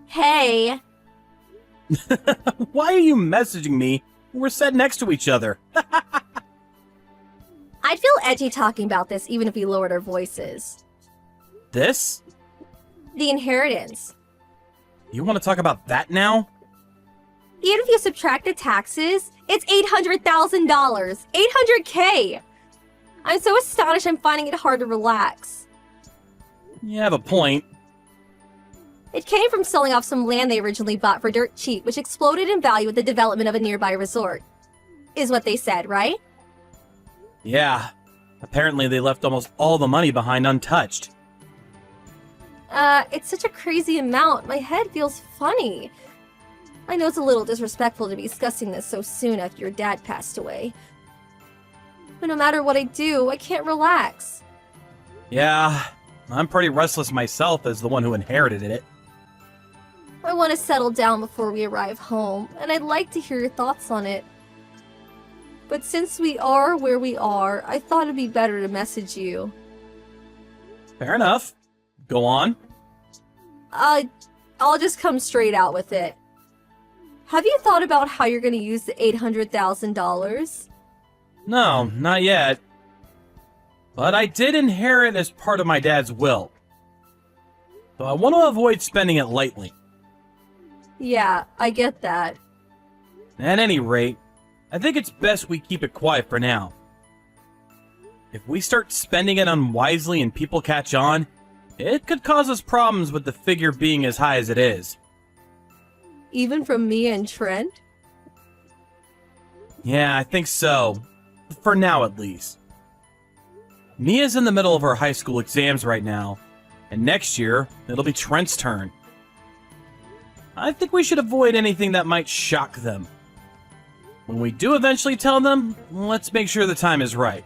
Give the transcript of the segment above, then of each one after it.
Hey, Why are you messaging me? We're sat next to each other. I'd feel edgy talking about this even if we lowered our voices. This? The inheritance. You want to talk about that now? Even if you subtract the taxes, it's $800,000. 800K! I'm so astonished I'm finding it hard to relax. You have a point. It came from selling off some land they originally bought for dirt cheap, which exploded in value with the development of a nearby resort. Is what they said, right? Yeah. Apparently they left almost all the money behind untouched. It's such a crazy amount. My head feels funny. I know it's a little disrespectful to be discussing this so soon after your dad passed away. But no matter what I do, I can't relax. Yeah, I'm pretty restless myself as the one who inherited it. I want to settle down before we arrive home, and I'd like to hear your thoughts on it. But since we are where we are, I thought it'd be better to message you. Fair enough. Go on. I'll just come straight out with it. Have you thought about how you're going to use the $800,000? No, not yet. But I did inherit as part of my dad's will. So I want to avoid spending it lightly. Yeah, I get that. At any rate, I think it's best we keep it quiet for now. If we start spending it unwisely and people catch on, it could cause us problems with the figure being as high as it is. Even from me and Trent? Yeah, I think so. For now, at least. Mia's in the middle of her high school exams right now, and next year, it'll be Trent's turn. I think we should avoid anything that might shock them. When we do eventually tell them, let's make sure the time is right.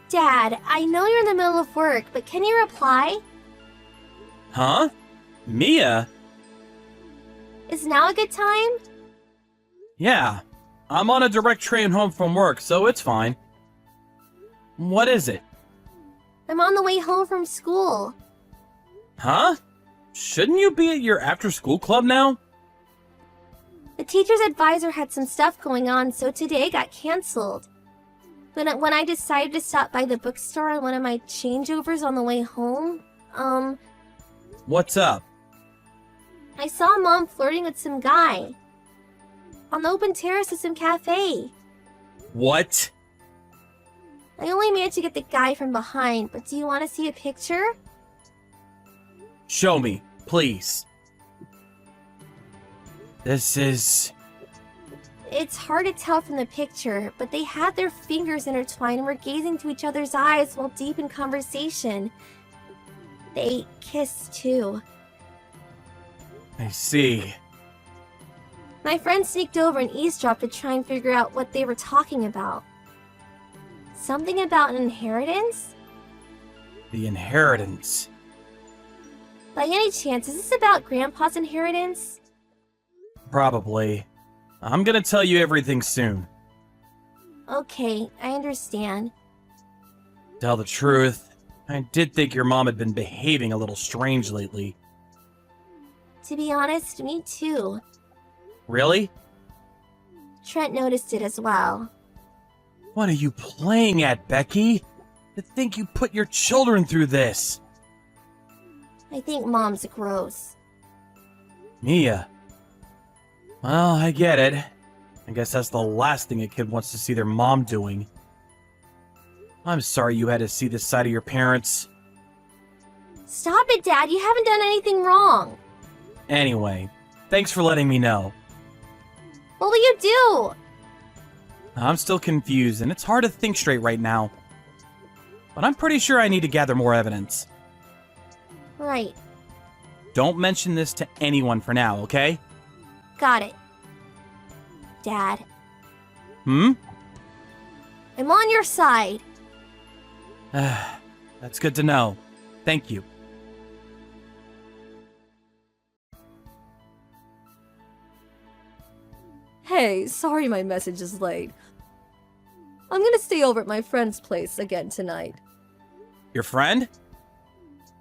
Dad, I know you're in the middle of work, but can you reply? Huh? Mia? Is now a good time? Yeah. I'm on a direct train home from work, so it's fine. What is it? I'm on the way home from school. Huh? Shouldn't you be at your after-school club now? The teacher's advisor had some stuff going on, so today got canceled. But when I decided to stop by the bookstore on one of my changeovers on the way home, What's up? I saw Mom flirting with some guy. On the open terrace of some cafe. What? I only managed to get the guy from behind, but do you want to see a picture? Show me, please. This is... It's hard to tell from the picture, but they had their fingers intertwined and were gazing to each other's eyes while deep in conversation. They kissed too. I see. My friend sneaked over and eavesdropped to try and figure out what they were talking about. Something about an inheritance? The inheritance. By any chance, is this about Grandpa's inheritance? Probably. I'm gonna tell you everything soon. Okay, I understand. Tell the truth, I did think your mom had been behaving a little strange lately. To be honest, me too. Really? Trent noticed it as well. What are you playing at, Becky? To think you put your children through this. I think Mom's gross. Mia. Well, I get it. I guess that's the last thing a kid wants to see their mom doing. I'm sorry you had to see this side of your parents. Stop it, Dad. You haven't done anything wrong. Anyway, thanks for letting me know. What will you do? I'm still confused, and it's hard to think straight right now. But I'm pretty sure I need to gather more evidence. Right. Don't mention this to anyone for now, okay? Got it. Dad, Hmm? I'm on your side. That's good to know. Thank you. Hey, sorry my message is late. I'm gonna stay over at my friend's place again tonight. Your friend?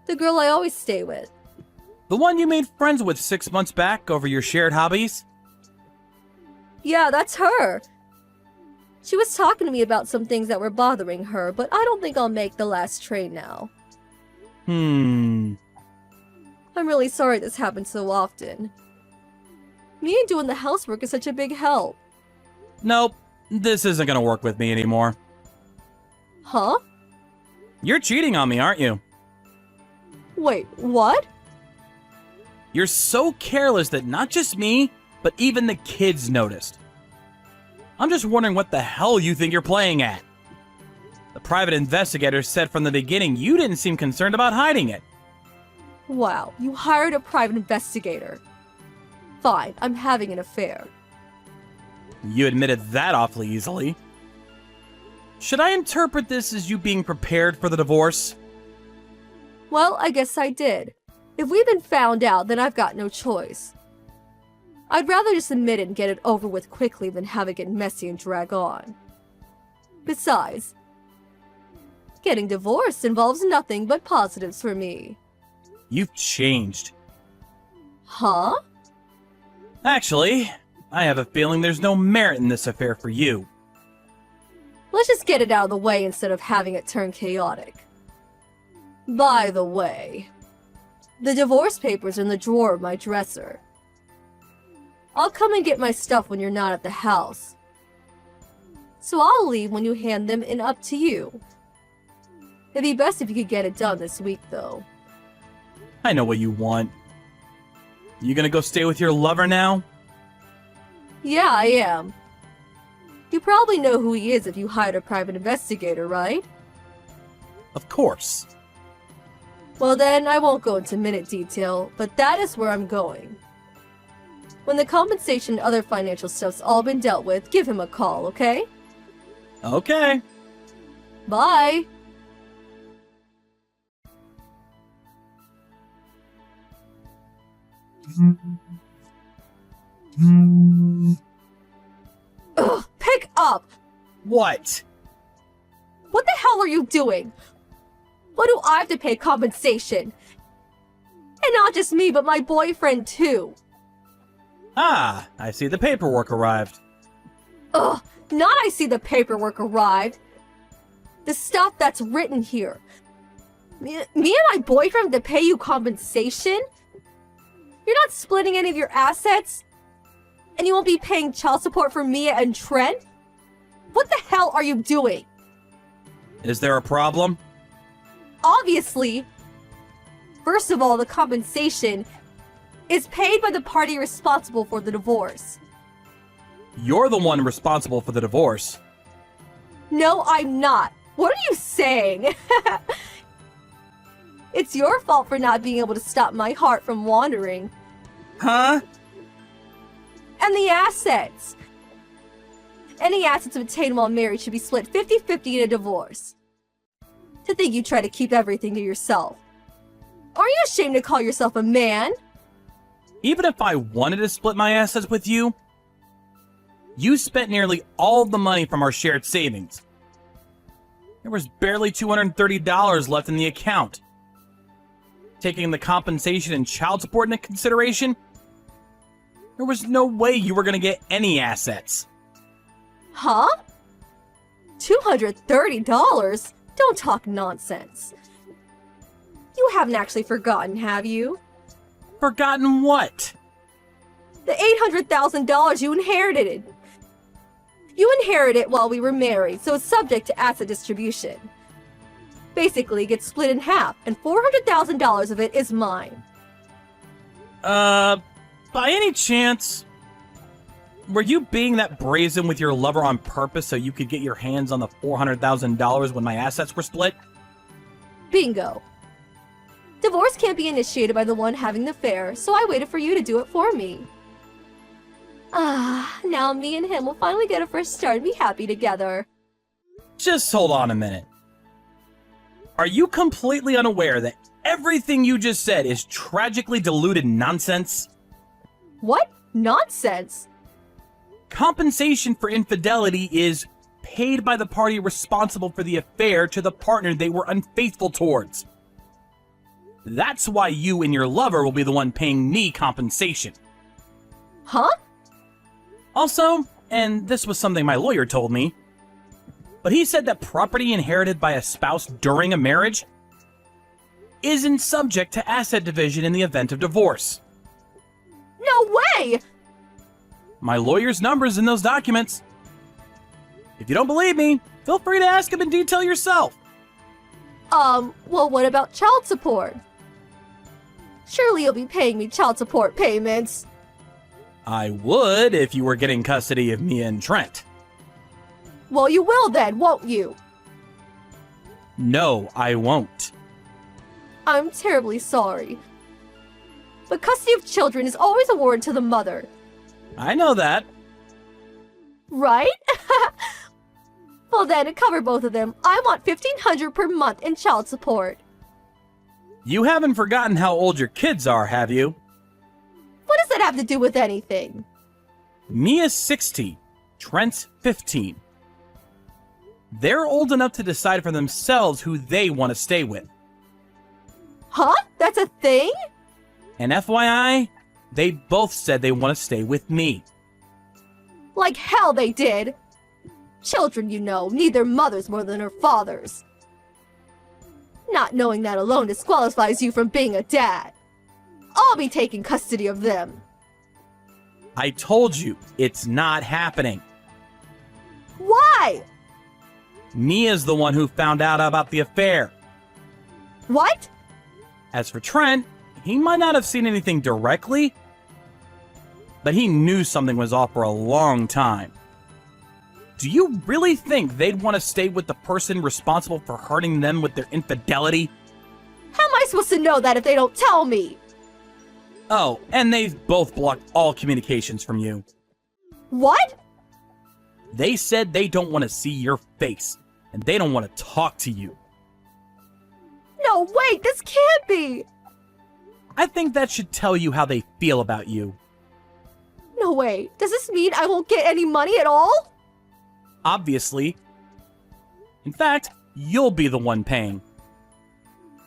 The girl I always stay with. The one you made friends with 6 months back over your shared hobbies? Yeah, that's her. She was talking to me about some things that were bothering her, but I don't think I'll make the last train now. I'm really sorry this happens so often. Me and doing the housework is such a big help. Nope, this isn't gonna work with me anymore. Huh? You're cheating on me, aren't you? Wait, what? You're so careless that not just me, but even the kids noticed. I'm just wondering what the hell you think you're playing at. The private investigator said from the beginning you didn't seem concerned about hiding it. Wow, you hired a private investigator. Fine, I'm having an affair. You admitted that awfully easily. Should I interpret this as you being prepared for the divorce? Well, I guess I did. If we've been found out, then I've got no choice. I'd rather just admit it and get it over with quickly than have it get messy and drag on. Besides, getting divorced involves nothing but positives for me. You've changed. Huh? Actually, I have a feeling there's no merit in this affair for you. Let's just get it out of the way instead of having it turn chaotic. By the way, the divorce papers are in the drawer of my dresser. I'll come and get my stuff when you're not at the house. So I'll leave when you hand them and up to you. It'd be best if you could get it done this week, though. I know what you want. You gonna go stay with your lover now? Yeah, I am. You probably know who he is if you hired a private investigator, right? Of course. Well then, I won't go into minute detail, but that is where I'm going. When the compensation and other financial stuff's all been dealt with, give him a call, okay? Okay. Bye! Ugh, pick up! What? What the hell are you doing? Why do I have to pay compensation? And not just me, but my boyfriend too. Ah, I see the paperwork arrived. Ugh, not I see the paperwork arrived. The stuff that's written here. Me and my boyfriend have to pay you compensation? You're not splitting any of your assets? And you won't be paying child support for Mia and Trent? What the hell are you doing? Is there a problem? Obviously. First of all, the compensation is paid by the party responsible for the divorce. You're the one responsible for the divorce. No, I'm not. What are you saying? It's your fault for not being able to stop my heart from wandering. Huh? And the assets. Any assets obtained while married should be split 50-50 in a divorce. To think you try to keep everything to yourself. Aren't you ashamed to call yourself a man? Even if I wanted to split my assets with you, you spent nearly all the money from our shared savings. There was barely $230 left in the account. Taking the compensation and child support into consideration, there was no way you were going to get any assets. Huh? $230? Don't talk nonsense. You haven't actually forgotten, have you? Forgotten what? The $800,000 you inherited. You inherited it while we were married, so it's subject to asset distribution. Basically, it gets split in half, and $400,000 of it is mine. By any chance, were you being that brazen with your lover on purpose so you could get your hands on the $400,000 when my assets were split? Bingo. Divorce can't be initiated by the one having the affair, so I waited for you to do it for me. Ah, now me and him will finally get a fresh start and be happy together. Just hold on a minute. Are you completely unaware that everything you just said is tragically diluted nonsense? What? Nonsense? Compensation for infidelity is paid by the party responsible for the affair to the partner they were unfaithful towards. That's why you and your lover will be the one paying me compensation. Huh? Also, and this was something my lawyer told me, but he said that property inherited by a spouse during a marriage isn't subject to asset division in the event of divorce. No way! My lawyer's number's in those documents. If you don't believe me, feel free to ask him in detail yourself. Well, what about child support? Surely you'll be paying me child support payments. I would if you were getting custody of Mia and Trent. Well, you will then, won't you? No, I won't. I'm terribly sorry. But custody of children is always awarded to the mother, I know that. right? Well then, to cover both of them, I want $1,500 per month in child support. You haven't forgotten how old your kids are, have you? What does that have to do with anything? Mia's 16, Trent's 15. They're old enough to decide for themselves who they want to stay with. Huh? That's a thing? And FYI, they both said they want to stay with me. Like hell they did. Children, you know, need their mothers more than their fathers. Not knowing that alone disqualifies you from being a dad. I'll be taking custody of them. I told you, it's not happening. Why? Mia's the one who found out about the affair. What? As for Trent, he might not have seen anything directly, but he knew something was off for a long time. Do you really think they'd want to stay with the person responsible for hurting them with their infidelity? How am I supposed to know that if they don't tell me? Oh, and they've both blocked all communications from you. What? They said they don't want to see your face, and they don't want to talk to you. No, wait, this can't be! I think that should tell you how they feel about you. No way, does this mean I won't get any money at all? Obviously. In fact, you'll be the one paying.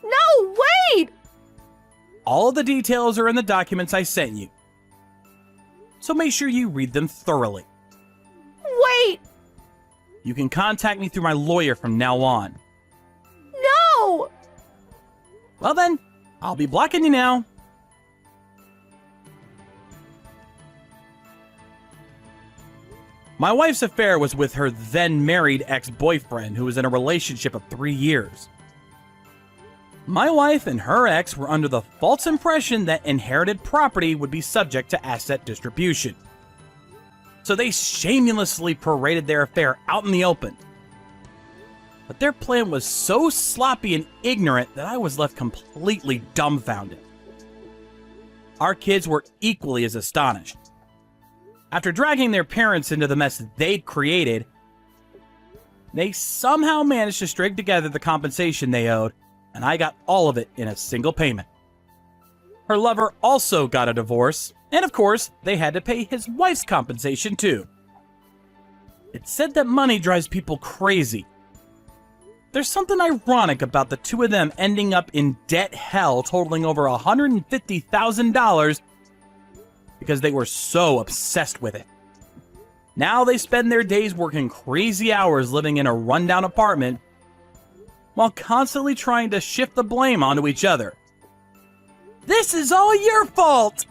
No, wait! All of the details are in the documents I sent you. So make sure you read them thoroughly. Wait! You can contact me through my lawyer from now on. No! Well then, I'll be blocking you now. My wife's affair was with her then married ex-boyfriend who was in a relationship of 3 years. My wife and her ex were under the false impression that inherited property would be subject to asset distribution. So they shamelessly paraded their affair out in the open. But their plan was so sloppy and ignorant that I was left completely dumbfounded. Our kids were equally as astonished. After dragging their parents into the mess they'd created, they somehow managed to string together the compensation they owed, and I got all of it in a single payment. Her lover also got a divorce, and of course, they had to pay his wife's compensation too. It's said that money drives people crazy. There's something ironic about the two of them ending up in debt hell totaling over $150,000 because they were so obsessed with it. Now they spend their days working crazy hours living in a rundown apartment while constantly trying to shift the blame onto each other. This is all your fault!